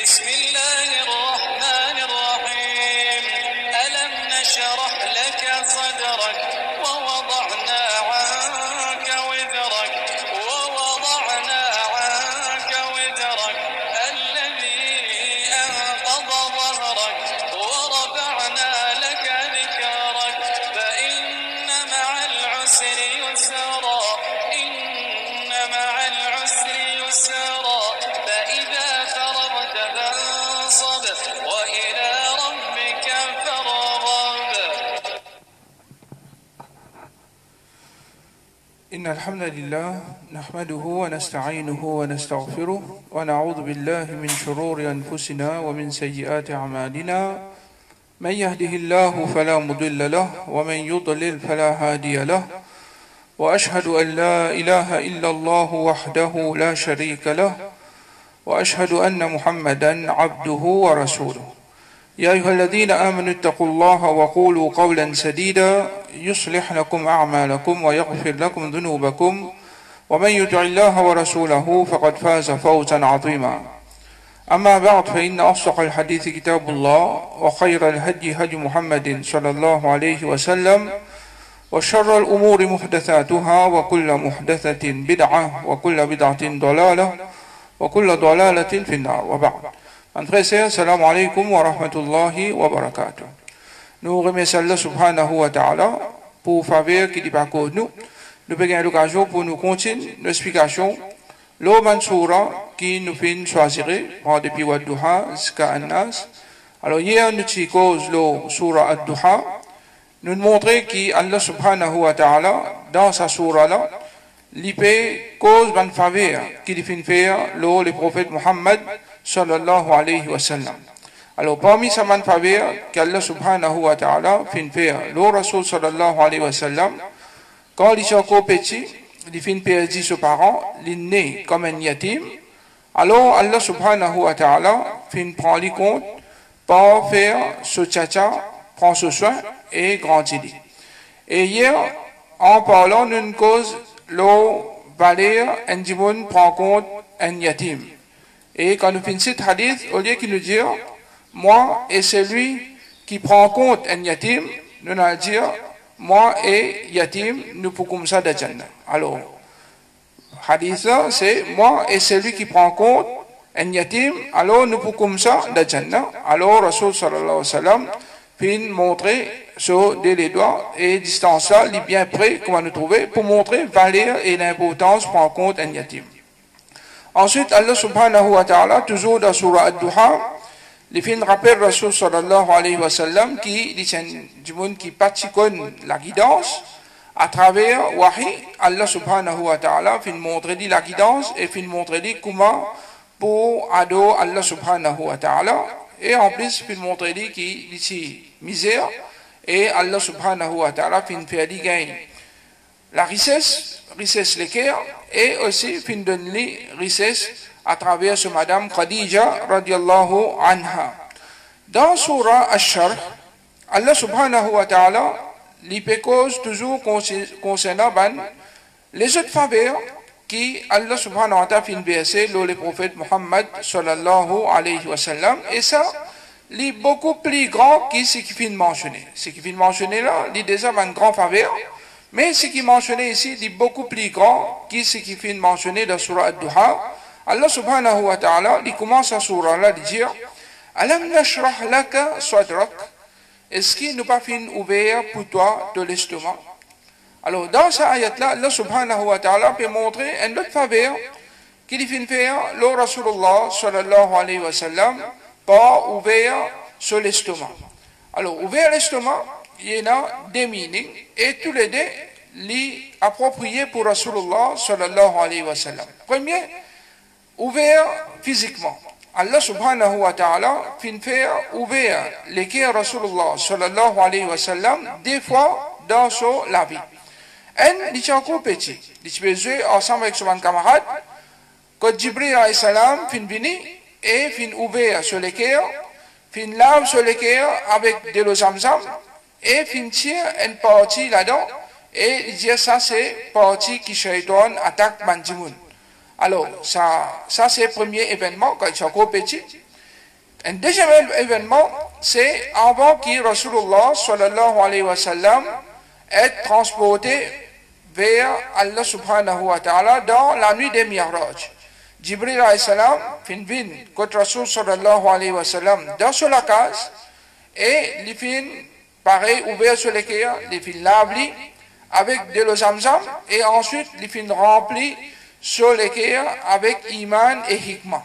بسم الله الرحمن الرحيم ألم نشرح لك صدرك ووضعنا عنك وزرك الذي أنقض ظهرك ورفعنا لك ذكرك فإن مع العسر يسرا فإذا فرغت فانصب وإلى ربك فارغب. إن الحمد لله نحمده ونستعينه ونستغفره ونعوذ بالله من شرور أنفسنا ومن سيئات أعمالنا من يهده الله فلا مضل له ومن يضلل فلا هادي له وأشهد أن لا إله إلا الله وحده لا شريك له وأشهد أن محمدا عبده ورسوله يا أيها الذين آمنوا اتقوا الله وقولوا قولا سديدا يصلح لكم أعمالكم ويغفر لكم ذنوبكم ومن يطع الله ورسوله فقد فاز فوزا عظيما أما بعد فإن أصدق الحديث كتاب الله وخير الهدي هدي محمد صلى الله عليه وسلم وشر الأمور محدثاتها وكل محدثة بدعة وكل بدعة ضلالة وكل ضلالة في النار وبعد. Mes frères et sœurs, salam alaikum wa rahmatullahi wa barakatuh. Nous remercions Allah subhanahu wa ta'ala pour faveur qui dit par nous. Nous prenons l'occasion pour nous continuer l'explication. L'Oman Surah qui nous fait choisir depuis Wadduha jusqu'à An-Nas. Alors hier, nous avons cause le Surah Ad-Duha. Nous montrons qu'Allah subhanahu wa ta'ala, dans sa surah là, l'IP cause ban faveur qui lui fait faire le prophète Muhammad sallallahu alayhi wa sallam. Alors parmi sa ban faveur qu'Allah subhanahu wa ta'ala fait faire le Rasul sallallahu alayhi wa sallam, quand il est encore petit, il fait perdre ses parents, il est né comme un yatim, alors Allah subhanahu wa ta'ala fait prendre compte pour faire ce tchatcha, prendre ce soin et grandir. Et hier, en parlant d'une cause, le valeur, un prend compte un yatim. Et quand nous finissons ce hadith, au lieu qu'il nous dit, moi et celui qui prend compte un yatim, nous allons dire, moi et yatim, nous pouvons comme ça de Jannah. Alors, hadith là, c'est moi et celui qui prend compte un yatim, alors nous pouvons comme ça de Jannah. Alors, Rasul sallallahu alayhi wa sallam, puis montrer sur les doigts et distance là, il est bien prêt, comment nous trouver, pour montrer valeur et l'importance pour en compte un yatim. Ensuite, Allah subhanahu wa ta'ala, toujours dans Surah Ad-Duha, il fait un rappel Rasul sallallahu alayhi wa sallam qui dit du monde qui pratique la guidance à travers Wahi, Allah subhanahu wa ta'ala fait montrer la guidance et fait montrer comment pour adorer Allah subhanahu wa ta'ala. Et en plus, il montre qu'il est misère et Allah subhanahu wa ta'ala fait gagner la richesse les cœurs et aussi fait donner richesse à travers ce madame Khadija radiallahu anha. Dans Surah Ash-Sharh, Allah subhanahu wa ta'ala l'hypécose toujours concernant les autres faveurs qui Allah subhanahu wa ta'ala fait verser le prophète Muhammad sallallahu alayhi wa sallam, et ça est beaucoup plus grand que ce qui fait mentionner. Ce qui fait mentionner là, il est déjà une grande faveur, mais ce qui est mentionné ici est beaucoup plus grand que ce qui fait mentionner dans Surah Ad-Duha. Allah subhanahu wa ta'ala, il commence à Surah là de dire Alam nashrah laka sadrak, est-ce qu'il nous pas fait ouvert pour toi de l'estomac? Alors, dans cette ayat-là, Allah subhanahu wa ta'ala peut montrer un autre faveur qu'il fait faire le Rasulullah sallallahu alayhi wa sallam par ouvert sur l'estomac. Alors, ouvert l'estomac, il y en a des meanings et tous les deux les appropriés pour Rasulullah sallallahu alayhi wa sallam. Premier, ouvert physiquement. Allah subhanahu wa ta'ala fait faire ouvert les cœurs Rasulullah sallallahu alayhi wa sallam des fois dans la vie. Un, il est encore petit. Il peut jouer ensemble avec son camarade. Quand Jibril alayhi salam fin venu et fin ouvert sur les cœurs, fin lave sur les cœurs avec de l'eau zamzam et fin tire une partie là-dedans et il dit ça c'est partie qui shaitan attaque Mandimoun. Alors ça c'est le premier événement quand il est encore petit. Un deuxième événement, c'est avant que Rasulullah sallallahu alayhi wa sallam est transporté vers Allah subhanahu wa ta'ala dans la nuit des Mi'raj. Jibril alayhi salam fin vin contre Rasul sallallahu alayhi wa sallam dans sur la case et les fin pareil ouvert sur les cœurs, les fin lavli avec de l'eau zamzam et ensuite les fin rempli sur les cœurs avec iman et hikmah.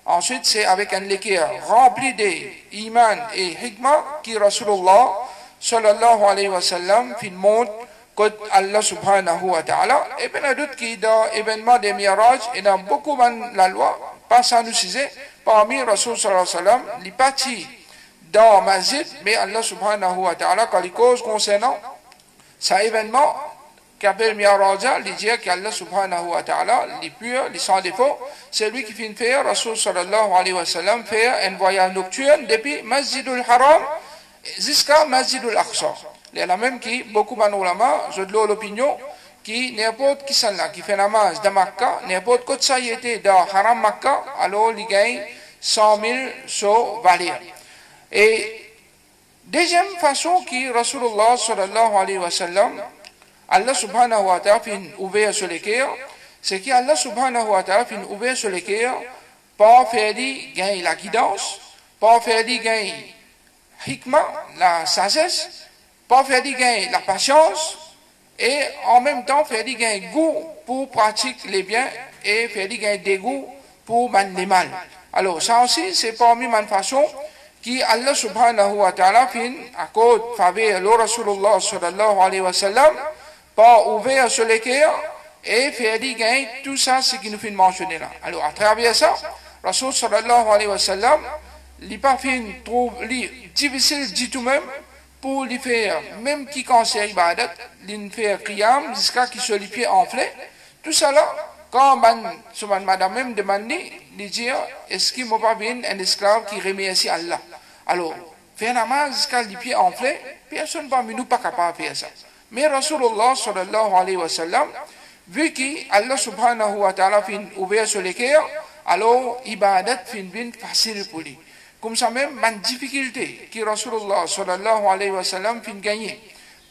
Ensuite, c'est avec un liqueur rempli d'iman et hikmah que Rasulullah sallallahu alayhi wa sallam fin monte contre Allah subhanahu wa ta'ala. Et bien, d'autres qui dans l'événement des Mi'raj, et dans beaucoup de la loi, pas sans nous ciser, parmi Rasul sallallahu alayhi wa sallam, les partis dans Masjid, mais Allah subhanahu wa ta'ala, quand les causes concernant cet événement, qu'appelle Mi'raja, il dit qu'Allah subhanahu wa ta'ala, les purs, les sans défaut, c'est lui qui finit faire, Rasul sallallahu alayhi wa sallam, faire un voyage nocturne depuis Masjidul Haram jusqu'à Masjidul Aqsa. Il y en a même qui, beaucoup d'ulama, je donne l'opinion, qui n'importe qui sont là, qui fait namaz de Makkah, n'importe quoi ça y était dans Haram Makkah, alors il gagne 100 000 sur valeur. Et deuxième façon qui Rasulullah sallallahu alayhi wa sallam, Allah subhanahu wa ta'ala fin ouvert sur les cœurs, c'est qu'Allah subhanahu wa ta'ala fin ouvert sur les cœurs, pour faire gagner la guidance, pour faire gagner hikmah, la sagesse, pour faire gagner la patience, et en même temps faire gagner goût pour pratiquer les biens, et faire gagner dégoût pour les mal. Alors ça aussi, c'est parmi ma façon, qui Allah subhanahu wa ta'ala fin accorde faveur le Rasulullah sallallahu alayhi wa sallam, pas ouvert sur les cœurs et faire gagner tout ça, ce qui nous fait mentionner là. Alors, à travers ça, Rasul sallallahu alayhi wa sallam, il pas fin trouve difficile du tout même pour lui faire, même qui conseille ibadat, lui faire qiyam jusqu'à qu'il soit les pieds enflés. Tout ça là, quand madame même demande, il dit, est-ce qu'il m'a pas bien un esclave qui remercie Allah? Alors, faire namaz jusqu'à les pieds enflés, personne parmi nous pas capable de faire ça. Mais Rasulullah sallallahu alayhi wa sallam, vu qu'Allah subhanahu wa ta'ala fin ouvert sur les cœurs, alors ibadat fin bien facile pour lui. Comme ça même, une difficulté que Rasulullah sallallahu alayhi wa sallam fin gagner.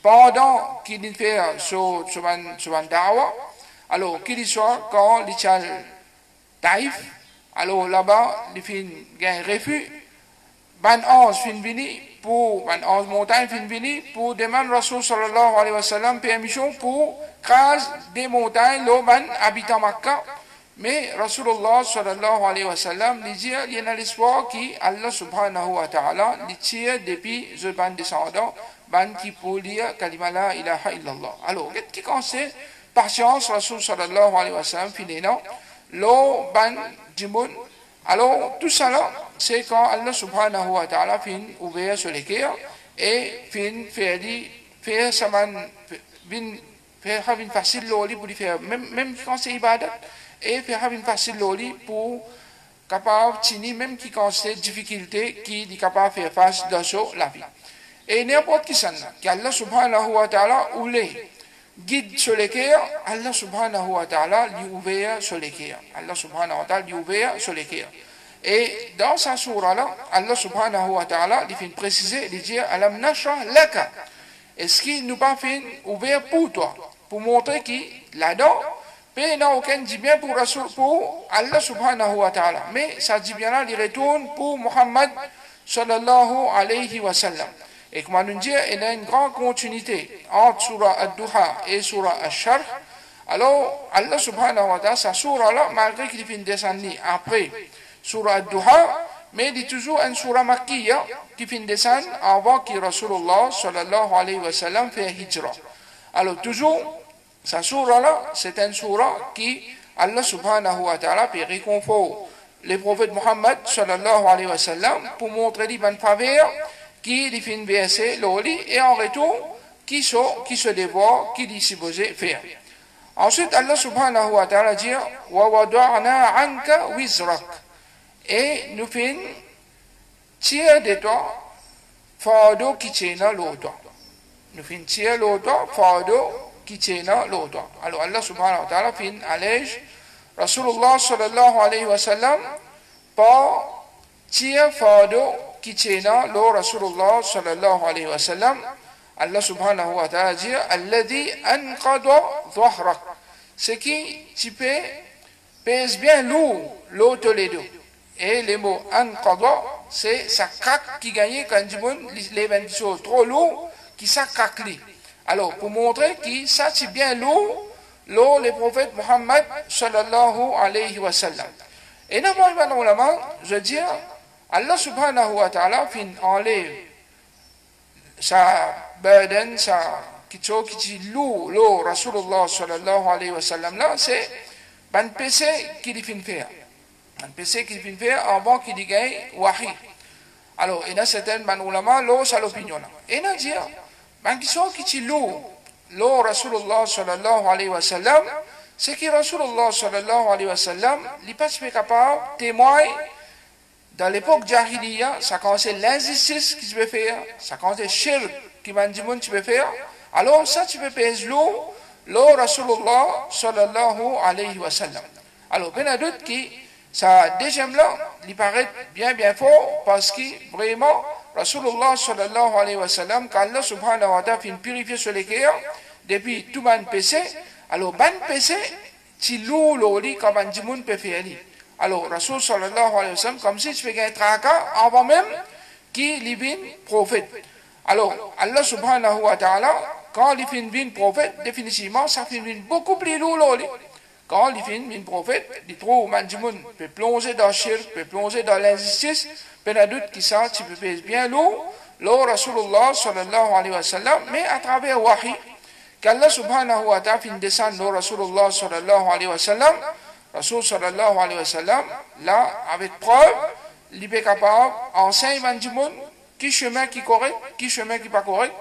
Pendant qu'il fait sur da'wa, alors qu'il soit quand il tient Taïf, alors là-bas, il fin gagne refus, ban ange fin vini, pour un montagne fin vini pour demander Rasul sallallahu alayhi wa sallam permission pour craser des montagnes l'oban habitant Makkah. Mais Rasulullah sallallahu alayhi wa sallam dit il y a l'espoir qu'Allah subhanahu wa ta'ala les tire depuis ce ban descendant ban qui pour lire kalima la ilaha illallah. Alors qu'est-ce qui concerne patience Rasul sallallahu alayhi wa sallam finissant l'eau ban dimoun. Alors tout ça là c'est quand Allah subhanahu wa ta'ala fin ouvert sur les cœurs et fin faire ça faire facile loli pour faire même quand c'est ibadat et faire facile loli pour capable tini même qui quand c'est difficulté qui est capable faire face dans la vie et n'importe qui ça qu'Allah subhanahu wa ta'ala oulé guide sur les cœurs Allah subhanahu wa ta'ala lui ouvert sur les cœurs Allah subhanahu wa ta'ala lui ouvert sur les cœurs. Et dans sa surah-là, Allah subhanahu wa ta'ala, il fait préciser, il dit, Alam nashrah laka. Est-ce qu'il nous pas fait ouvert pour toi, pour montrer qu'il là-dedans, mais n'a aucun dit bien pour Allah subhanahu wa ta'ala. Mais ça dit bien là, il retourne pour Muhammad sallallahu alayhi wa sallam. Et comme on dit, il y a une grande continuité entre surah Ad-Duha et surah Ash-Sharh. Alors, Allah subhanahu wa ta'ala, sa surah-là, malgré qu'il fait descendre après, surah Ad-Duha, mais il est toujours une surah makkiya qui finit descendre avant que Rasulullah sallallahu alayhi wa sallam fait hijra. Alors toujours, sa surah là, c'est une surah qui Allah subhanahu wa ta'ala peut réconfort le prophète Muhammad sallallahu alayhi wa sallam pour montrer les bonnes faveurs qui lui finit verser l'oli et en retour qui se dévoile, qui lui supposé faire. Ensuite Allah subhanahu wa ta'ala dit wa wada'na anka wizrak. Et nous faisons tirer de toi, fardeau qui tient l'autre. Nous faisons tirer l'autre, fardeau qui tient l'autre. Alors Allah subhanahu wa ta'ala fait allège Rasulullah sallallahu alayhi wa sallam par tia fardo qui tient lo Rasulullah sallallahu alayhi wa sallam. Allah subhanahu wa ta'ala dit alladhi anqada dhahrak, c'est qui tu pèse bien lourd l'autre les deux. Et les mots anqada, c'est ça craque qui gagne quand du monde les 20 choses trop lourd qui ça craque. Alors pour montrer que ça c'est bien lourd le prophète Muhammad sallallahu alayhi wa sallam. Et normalement je dis Allah subhanahu wa ta'ala fin enlève sa burden, sa kitso qui lourd le Rasulullah sallallahu alayhi wa sallam là, c'est ban péché qui lui fin faire. Un péché qui fin faire avant qu'il y ait wahi. Alors il y a certains ban ulama l'eau ça l'opinion. Et il y a dit ban kitso qui lourd le Rasulullah sallallahu alayhi wa sallam, c'est que Rasulullah sallallahu alayhi wa sallam n'est pas capable de témoigner. Dans l'époque Jahiliya, ça commençait l'injustice qui tu peux faire, ça commençait shirk qui m'a dit tu peux faire. Alors ça tu peux peser l'eau, Rasulullah sallallahu alayhi wa sallam. Alors ben a d'autres qui, ça deuxième là, il paraît bien fort parce que vraiment Rasulullah sallallahu alayhi wa sallam, quand Allah subhanahu wa ta'ala fin purifier sur les cœurs, depuis tout ban péché, alors ban péché, tu loues l'oli comme un dimoun peut faire. Alors, Rasul sallallahu alayhi wa sallam, comme si tu fais un tracas avant même qu'il y vienne prophète. Alors, Allah subhanahu wa ta'ala, quand il vient prophète, définitivement, ça fait beaucoup plus lourd. Quand il vient prophète, il trouve un dimoun peut plonger dans le shirk, peut plonger dans l'injustice, ben a doute qui ça, tu peux faire bien lourd, Rasulullah sallallahu alayhi wa sallam, mais à travers wahi, qu'Allah subhanahu wa ta'ala fin descendre Rasulullah sallallahu alayhi wa sallam. Rasul sallallahu alayhi wa sallam, là, avec preuve, il est capable d'enseigner du monde qui chemin qui est correct, qui chemin qui n'est pas correct,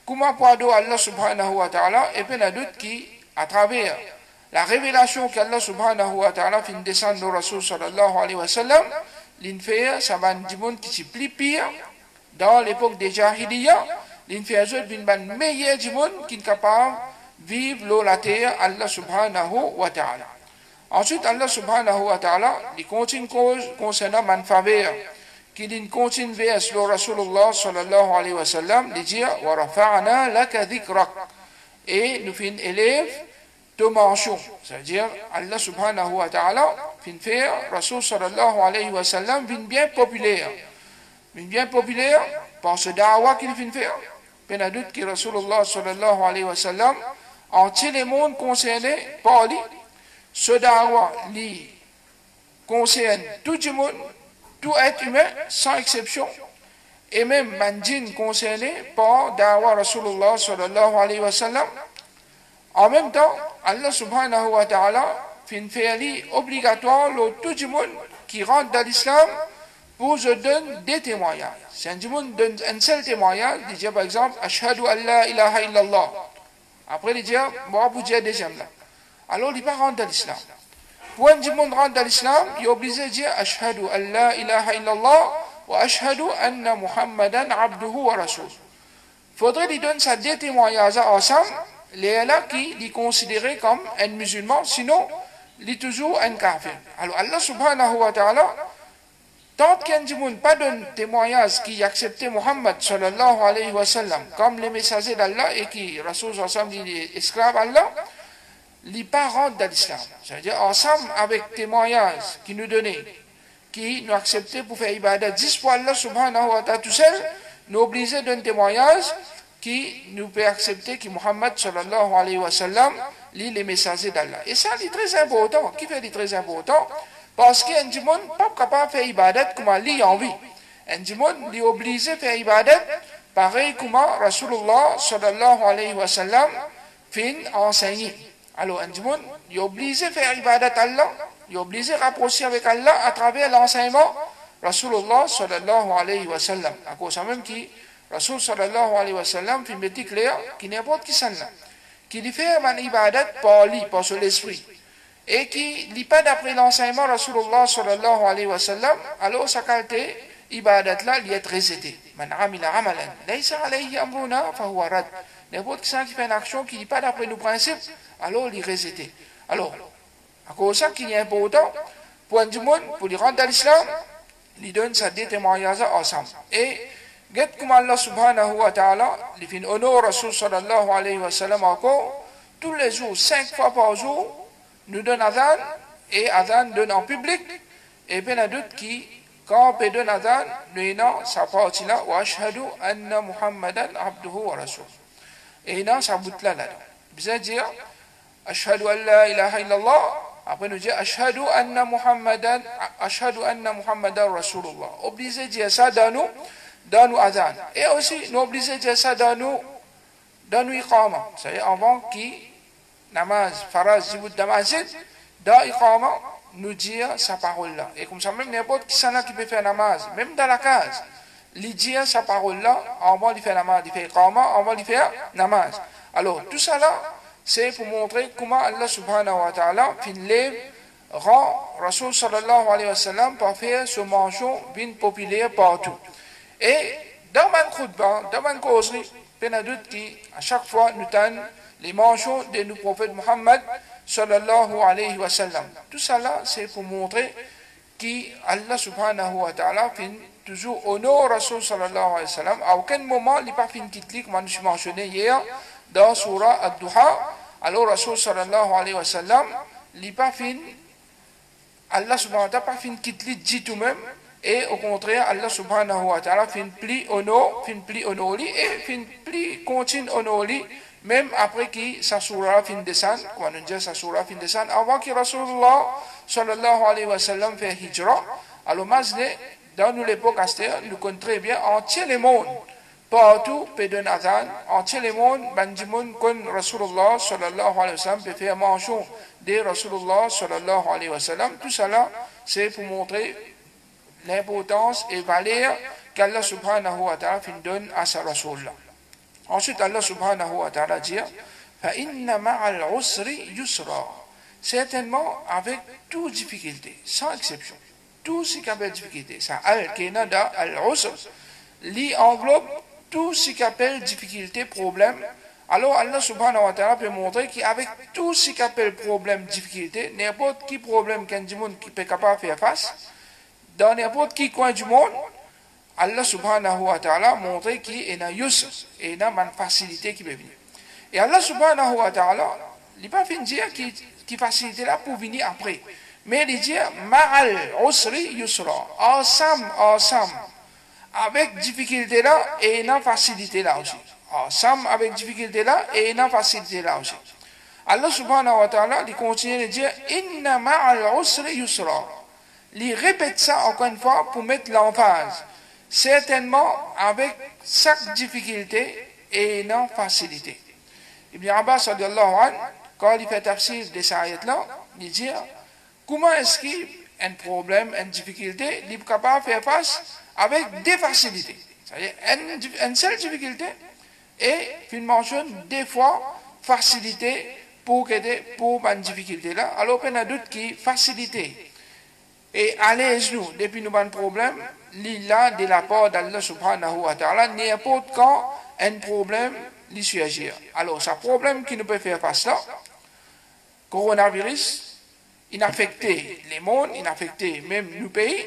comment pour Allah subhanahu wa ta'ala, et puis il y a d'autres qui, à travers la révélation qu'Allah subhanahu wa ta'ala fin descendre Rasul sallallahu alayhi wa sallam, l'inférieur, ça va du monde qui est plus pire, dans l'époque des Jahiliya, l'inférieur, c'est une meilleure du monde qui est capable de vivre la terre, Allah subhanahu wa ta'ala. Ensuite, Allah subhanahu wa ta'ala, il continue concernant man faveur, qu'il continue vers le Rasulullah sallallahu alayhi wa sallam, il dit, wa rafa'ana laka dhikrak. Et nous fin élève de mention. C'est-à-dire, Allah subhanahu wa ta'ala, fin faire, Rasul sallallahu alayhi wa sallam, fin bien populaire. Fin bien populaire, par ce da'wa qu'il fin faire. Il y a d'autres qui Rasulullah sallallahu alayhi wa sallam, entier les mondes concernés par lui. Ce da'wa li concerne tout le monde, tout être humain, sans exception, et même mandjin concerné par da'wa Rasulullah sallallahu alayhi wa sallam. En même temps, Allah subhanahu wa ta'ala fin faire obligatoire tout le monde qui rentre dans l'islam pour se donner des témoignages. Si un monde donne un seul témoignage, il dit par exemple, Ashhadu an la ilaha illallah. Après, il dit, moi, vous dites deuxième là. Alors il va rentrer dans l'islam. Pour un monde rentre dans l'islam, il est obligé de dire Ashhadu an la ilaha illallah wa ashhadu anna Muhammadan abduhu wa rasul. Il faudrait lui donner ça deux témoignages ensemble, les là qui est considéré comme un musulman, sinon il est toujours un kafir. Alors Allah subhanahu wa ta'ala, tant qu'un monde pas donne témoignage qui acceptait Muhammad sallallahu alayhi wa sallam comme les messagers d'Allah et qui Rasul sallallahu alayhi wa sallam est esclave d'Allah, les parents de l'islam. C'est-à-dire, ensemble avec témoignages qui nous donnaient, qui nous acceptaient pour faire ibadat 10 fois Allah subhanahu wa ta'ala tout seul, nous obligeaient d'un témoignage qui nous peut accepter que Muhammad sallallahu alayhi wa sallam lit les messagers d'Allah. Et ça, c'est très important. Qui fait très important? Parce qu'un monde n'est pas capable de faire ibadat comme Allah en vie. Un monde est obligé de faire ibadat pareil comme Rasulullah sallallahu alayhi wa sallam fin enseigné. Alors, un monde, il est obligé de faire ibadat à Allah, il est obligé de rapprocher avec Allah à travers l'enseignement Rasulullah sallallahu alayhi wa sallam. À cause même qui, Rasul sallallahu alayhi wa sallam, fait mettre clair, qui n'importe qui s'en a, qui lui fait un ibadat par lui, par son esprit, et qui lit pas d'après l'enseignement Rasulullah sallallahu alayhi wa sallam, alors sa qualité, ibadat là, il est rejeté. Man amila amalan, laysa alayhi amruna, fahuwa rad. N'importe qui fait une action qui n'est pas d'après nos principes, alors il est rejeté. Alors, à cause de ça qu'il est important, pour un monde, pour lui rendre dans l'islam, li donne sa témoignage ensemble. Et, get comme Allah subhanahu wa ta'ala, li fin honor Rasul sallallahu alayhi wa sallam encore, tous les jours, 5 fois par jour, nous donne adhan, et adhan donne en public, et bien il y a d'autres qui, quand on donne adhan, nous avons sa partie là, wa ashhadu anna Muhammadan abduhu wa rasul. Et il y a sa bout là, là. Vous dire, ashhadu an la ilaha illallah, après nous dire, ashhadu anna Muhammadan rasulullah. Obligé de dire ça dans nous adhan. Et aussi, nous obligés de dire ça dans nous iqama. C'est-à-dire, avant qui, namaz, faraz, jibout, damazid, dans iqama, nous dire sa parole-là. Et comme ça, même n'importe qui s'en a qui peut faire namaz, même dans la case, lui dire sa parole-là, avant de faire namaz, il fait iqama, avant de faire namaz. Alors, tout ça là, c'est pour montrer comment Allah subhanahu wa ta'ala rend Rasul sallallahu alayhi wa sallam pour faire ce manchon bien populaire partout. Et dans ma khutbah, dans ma causerie, il y a d'autres qui, à chaque fois, nous donnent les manchons de nos prophètes Muhammad sallallahu alayhi wa sallam. Tout ça là, c'est pour montrer qu'Allah subhanahu wa ta'ala fait toujours honneur Rasul sallallahu alayhi wa sallam. À aucun moment, il n'a pas fait une petite ligue, comme je mentionné hier, dans Surah Ad-Duha. Alors, Rasul sallallahu alayhi wa sallam, il n'a pas fait, Allah subhanahu wa ta'ala, pas fait une petite ligue dit tout-même. Et au contraire, Allah subhanahu wa ta'ala fait une pli honor et fait une pli continue honor même après que sa surah fin descend, quand on dit sa surah fin descend, avant que Rasulullah sallallahu alayhi wa sallam fait hijra, alors dans l'époque astère, nous connaissons très bien entier le monde, partout, pédon adhan, entier le monde, bandimoun kon Rasulullah sallallahu alayhi wa sallam peut faire manchon de Rasulullah sallallahu alayhi wa sallam. Tout ça là, c'est pour montrer l'importance et valeur qu'Allah subhanahu wa ta'ala donne à sa Rasul. Ensuite, Allah subhanahu wa ta'ala dit فَإِنَّ مَعَ الْعُسْرِ يُسْرًا. Certainement, avec toute difficulté, sans exception, tout ce qui appelle difficulté, ça al-kina da al-usr, li englobe tout ce qui appelle difficulté, problème. Alors, Allah subhanahu wa ta'ala peut montrer qu'avec tout ce qui appelle problème, difficulté, n'importe qui problème qu'un monde qui peut capable faire face, dans n'importe qui coin du monde, Allah subhanahu wa ta'ala montre qu'il y a yusr et il y a une facilité qui peut venir. Et Allah subhanahu wa ta'ala, il n'a pas fait dire qu'il facilité là pour venir après. Mais il dit, ma'al usri yusra, ensemble, avec difficulté là et une facilité là aussi. Ensemble, avec difficulté là et une facilité là aussi. Allah subhanahu wa ta'ala, il continue de dire, inna ma'al usri yusra. Il répète ça encore une fois pour mettre l'emphase. Certainement avec chaque difficulté et une facilité. Ibn Abbas, quand il fait tafsir de cette ayat-là, il dit comment est-ce qu'il y a un problème, une difficulté, il est capable de faire face avec des facilités. C'est-à-dire une seule difficulté et il mentionne des fois facilité pour une difficulté-là. Alors il y a d'autres qui facilité. Et allez-nous, depuis nous avons un problème, l'illa de la part d'Allah subhanahu wa ta'ala, n'importe quand un problème lui surgit. Alors, ce problème qui nous peut faire face là, coronavirus, il a affecté les mondes, il a affecté même nos pays.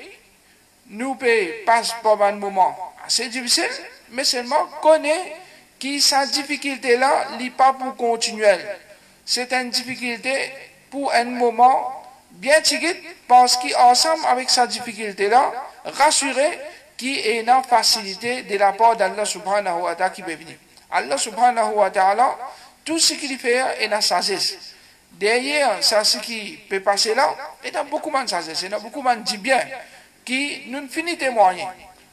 Nos pays passent par un moment assez difficile, mais seulement connaît que sa difficulté là n'est pas pour continuer. C'est une difficulté pour un moment bien tigit, parce qu'ensemble avec sa difficulté-là, rassurer qu'il y a une facilité de la part d'Allah subhanahu wa ta'ala qui peut venir. Allah subhanahu wa ta'ala, tout ce qu'il fait est une sagesse. Derrière, ça, ce qui peut passer là, il y a beaucoup de sagesse, il y a beaucoup de bien qui nous finit témoigner.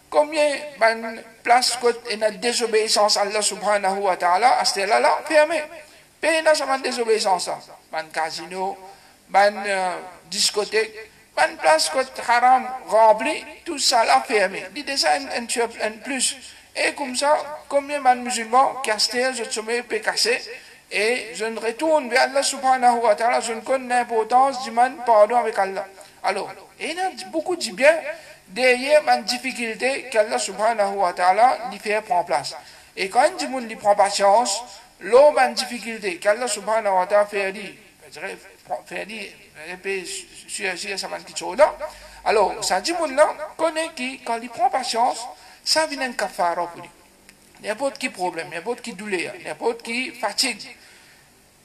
Combien de places il y a désobéissance à Allah subhanahu wa ta'ala, à ce là fermé. Pays n'a pas de désobéissance. Un casino, une discothèque, une place haram remplie, tout ça là fermé. Il déjà un plus. Et comme ça, combien de musulmans qui astent, je sommeil peut casser, et je ne retourne vers Allah subhanahu wa ta'ala, je ne connais l'importance du man pardon avec Allah. Alors, il y a beaucoup de bien derrière une difficulté qu'Allah subhanahu wa ta'ala lui fait prendre place. Et quand un monde lui prend patience, l'homme a une difficulté qu'Allah subhanahu wa ta'ala fait dire, faire sur sa man qui chose là. Alors, ça dit, mon là, connaît qui, quand il prend patience, ça vient un kafara pour lui. N'importe qui problème, n'importe qui douleur, n'importe qui fatigue.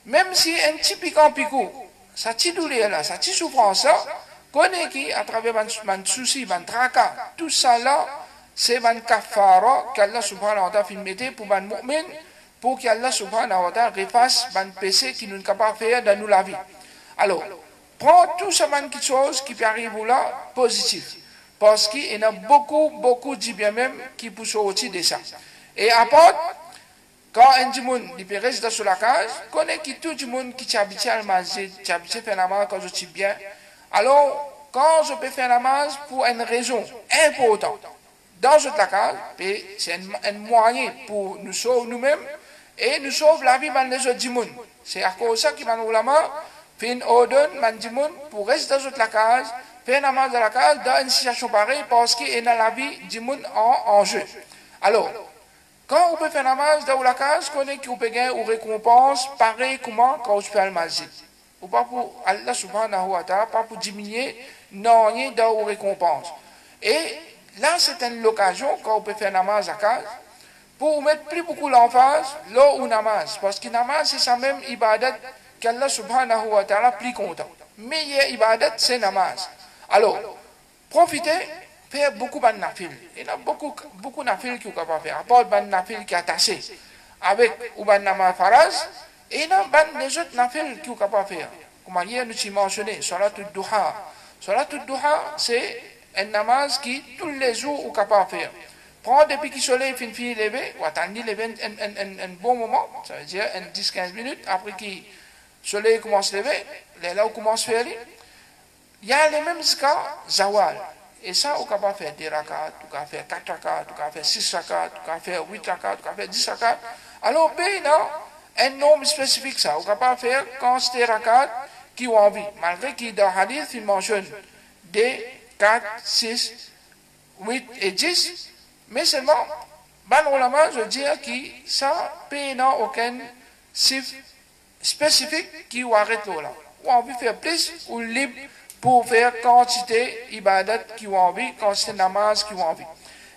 Même si un petit piquant picou, ça petit douleur là, ça petit souffrance là, connaît qui, à travers mon souci, mon tracas, tout ça là, c'est un kafara qu'Allah subhanahu wa ta'ala fait mettre pour un mu'min, pour qu'Allah subhanahu wa ta'ala refasse un péché qui nous n'est pas faire dans nous la vie. Alors, prends tout ce qui chose qui peut arriver là, positif. Parce qu'il y en a beaucoup dit bien même qui poussent au-dessus de ça. Et après, quand un monde il peut rester sur la case, connaît qui tout le monde qui t'habite à manger, qui habite à faire la masse quand je suis bien. Alors, quand je peux faire la masse pour une raison importante, dans cette case, c'est un moyen pour nous sauver nous-mêmes et nous sauver la vie de les autres du monde. C'est à cause de ça qu'il m'a dit fait une ordre du monde pour rester dans cette case, faire la masse dans la case dans une situation pareille parce qu'il y a la vie du monde en jeu. Alors, quand on peut faire la masse dans la case, on connaît qu'on peut gagner une récompense pareil comment quand on fait le masjid. Ou pas pour Allah subhanahu wa ta'ala, pas pour diminuer, non, rien dans une récompense. Et là, c'est une occasion quand on peut faire la masse à case, pour mettre plus beaucoup l'emphase là où namaz. Parce que namaz, c'est ça même ibadat qu'Allah subhanahu wa ta'ala plus content. Meilleure ibadat, c'est namaz. Alors, profitez. Faire beaucoup de nafil. Il y a beaucoup de nafil qui ne peuvent pas faire. À part de nafil qui est attaché avec ou de namaz faraz, et il y a les autres nafil qui ne peuvent pas faire. Comme hier nous avons mentionné, Salatul Duha. Salatul Duha, c'est un namaz qui tous les jours on ne peut pas faire. Prends depuis que le soleil finit de lever, ou attendre lever un bon moment, ça veut dire 10-15 minutes, après que le soleil commence à lever, là où commence à faire, il y a les mêmes cas, zawal. Et ça, on peut faire 10 rakats, on peut faire 4 rakats, on peut faire 6 rakats, on peut faire 8 rakats, on peut faire 10 rakats. Alors, il y a un nombre spécifique, ça. On ne peut pas faire quand c'est des rakats qui ont envie. Malgré qu'il dans le hadith, il mentionne des 4, 6, 8 et 10. Mais seulement, ban ulama, je veux dire que ça, il n'y a aucun chiffre spécifique qui arrête là. On a envie de faire plus ou libre pour faire quantité ibadat qui ont envie, quantité namaz qui ont envie.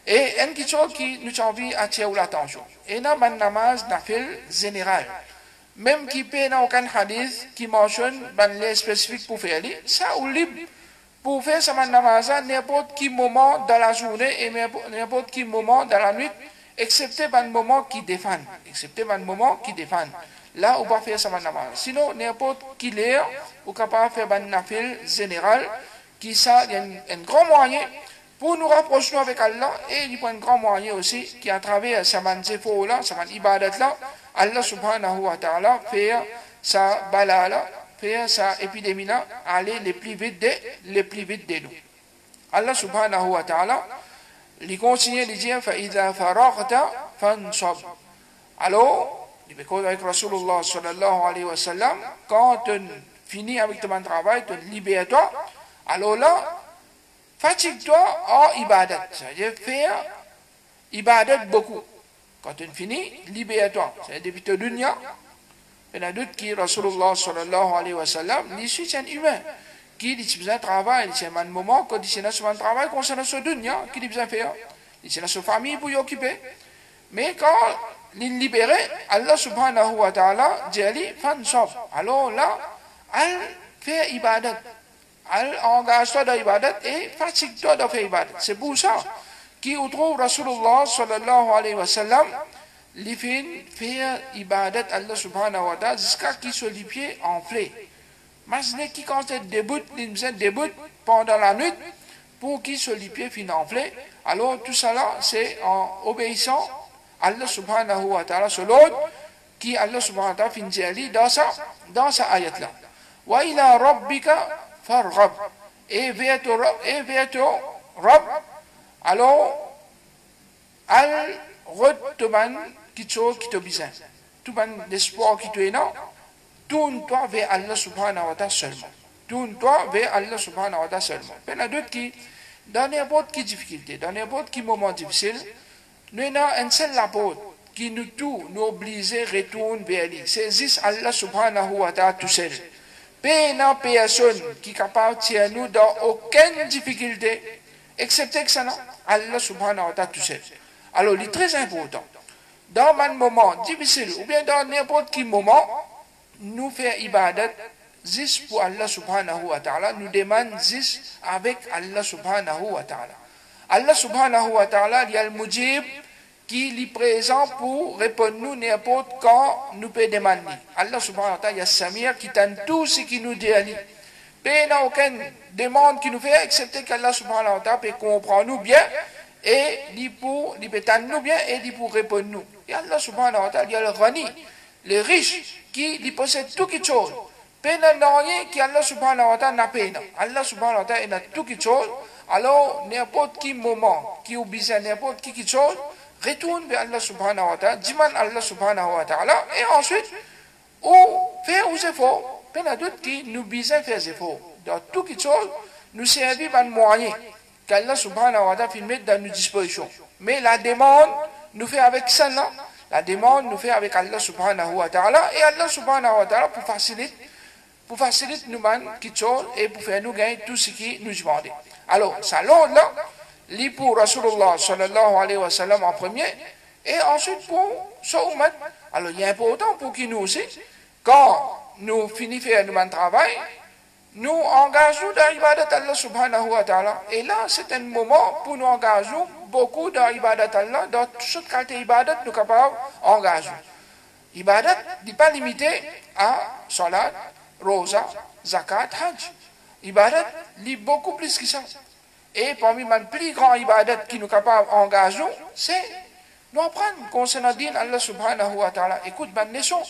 Et une chose qui nous a envie d'attirer l'attention. Et il y a un namaz nafil général. Même qui peut n'a aucun hadith qui mentionne les spécifiques pour faire ça ou libre pour faire ce namaz à n'importe quel moment dans la journée et n'importe quel moment dans la nuit, excepté un moment qui défend. Là, on va faire ça namaz. Sinon, n'importe quelle heure, on peut faire un nafil général, qui ça, il y a un grand moyen pour nous rapprocher avec Allah, et il y a un grand moyen aussi, qui à travers ça zéfo là, ça ibadat là, Allah subhanahu wa ta'ala, faire sa bala là, faire sa épidémie là, aller les plus vite de nous. Allah subhanahu wa ta'ala, il continue de dire, فَإِذَا فَرَغْتَ فَانْصَبْ. Alors, avec Rasulullah sallallahu alayhi wa sallam, quand tu finis avec ton travail, tu libères-toi, alors là, fatigue-toi en ibadat. C'est-à-dire faire ibadat beaucoup. Quand tu finis, libère-toi. C'est-à-dire depuis ta dunya, il y a d'autres qui, Rasulullah sallallahu alayhi wa sallam, il est un humain qui dit besoin de travail, il y a un moment, quand il y a un travail concernant ce dunya, qu'il a besoin de faire. Il y a sa famille pour y occuper. Mais quand il libéré, Allah subhanahu wa ta'ala dit fansab. Alors là, elle fait ibadat. Elle engage-toi dans l'ibadat et fatigue-toi de faire ibadat. C'est pour ça qu'on trouve Rasulullah sallallahu alayhi wa sallam, il fait faire ibadat Allah subhanahu wa ta'ala jusqu'à qu'il soit les pieds enflés. Imaginez qui quand il débute pendant la nuit pour qu'il soit les pieds enflés. Alors tout ça là, c'est en obéissant Allah subhanahu wa ta'ala, c'est l'autre qui Allah subhanahu wa ta'ala finit dans sa ayat là. Wa ila rabbika farghab. Et vers ton Rabb, alors, al retourne qui te besoin. Tout l'espoir qui te est là, tourne-toi vers Allah subhanahu wa ta'ala seulement. Tourne-toi vers Allah subhanahu wa ta'ala seulement. Il y a d'autres qui, dans n'importe quelle difficulté, dans n'importe quel moment difficile, nous avons un seul apôtre qui nous oblige à retourner vers lui. C'est juste Allah subhanahu wa ta'ala tout seul. Pas personne qui est capable de tirer nous dans aucune difficulté, excepté que ça, non, Allah subhanahu wa ta'ala tout seul. Alors, il est très important. Dans un moment difficile, ou bien dans n'importe quel moment, nous faisons ibadat juste pour Allah subhanahu wa ta'ala, nous demandons juste avec Allah subhanahu wa ta'ala. Allah subhanahu wa ta'ala, il y a le mujib qui est présent pour répondre nous n'importe quand nous peut demander. Allah subhanahu wa ta'ala, il y a Samir qui tente tout ce qui nous dit. Il n'y a aucune demande qui nous fait, excepté qu'Allah subhanahu wa ta'ala peut comprendre nous bien, et il peut tendre nous bien, et il peut répondre nous. Et Allah subhanahu wa ta'ala, il y a le rani, les riches, qui possèdent tout quelque chose. Il n'y a rien qui Allah subhanahu wa ta'ala n'a pas. Allah subhanahu wa ta'ala a tout quelque chose. Alors, n'importe quel moment, qui oblige à n'importe quelle chose, retourne vers Allah subhanahu wa ta'ala, demande Allah subhanahu wa ta'ala, et ensuite, ou faire aux efforts. Il y a d'autres qui nous obligent à faire des efforts. Dans tout quelque chose, nous servir par moyen qu'Allah subhanahu wa ta'ala met dans nos dispositions. Mais la demande, nous fait avec ça, là. La demande, nous fait avec Allah subhanahu wa ta'ala, et Allah subhanahu wa ta'ala pour faciliter nous quelque chose et pour faire nous gagner tout ce qui nous demande. Alors, ça là, lit pour Rasulullah sallallahu alayhi wa sallam en premier, et ensuite pour sa ummat. Alors, il est important pour qui nous aussi, quand nous finissons de faire notre travail, nous engageons dans l'ibadat Allah subhanahu wa ta'ala. Et là, c'est un moment pour nous engager beaucoup dans l'ibadat Allah, dans toute cette qualité d'ibadat, nous sommes capables d'engager. L'ibadat n'est pas limité à salat, rosa, zakat, hajj. Ibadat lit beaucoup plus que ça. Et parmi les plus grands ibadat qui nous capables d'engager, c'est nous apprendre concernant din Allah subhanahu wa ta'ala. Écoute, ma leçon.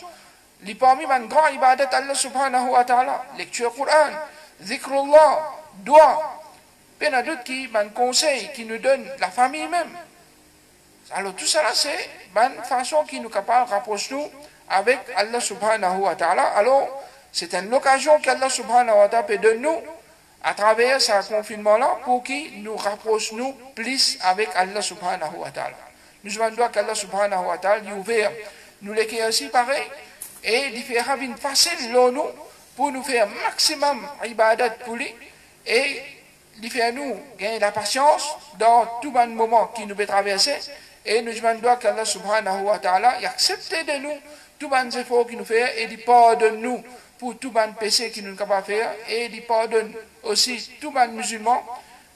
Les parmi les grands ibadat Allah subhanahu wa ta'ala, lecture Coran, zikrullah, dua. Il y a d'autres qui m'ont conseil, qui nous donnent la famille même. Alors tout ça là, c'est une façon qui nous capable de rapprocher nous avec Allah subhanahu wa ta'ala. Alors, c'est une occasion qu'Allah subhanahu wa ta'ala peut donner nous à travers ce confinement-là pour qu'il nous rapproche nous plus avec Allah subhanahu wa ta'ala. Nous demandons qu'Allah subhanahu wa ta'ala lui ouvre nous les aussi pareil et lui faire une facile nous pour nous faire maximum ibadat pour lui et lui faire nous gagner la patience dans tout bon moment qui nous peut traverser et nous demandons qu'Allah subhanahu wa ta'ala accepte de nous tout bon effort qu'il nous fait et lui pardonne nous pour tout bon péché qu'il nous capable de faire et lui pardonne aussi tout bon musulman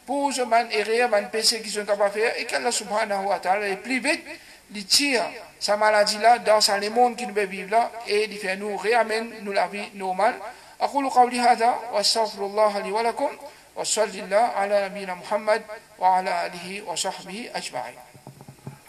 pour ce bon erreur, bon péché qu'ils sont capables de faire et qu'Allah subhanahu wa ta'ala est plus vite il tire sa maladie là dans le monde qui nous peut vivre là et il fait nous réamène nous la vie normale. أقول قولي هذا وأستغفر الله لي ولكم وصلى الله على نبينا محمد وعلى آله وصحبه أجمعين.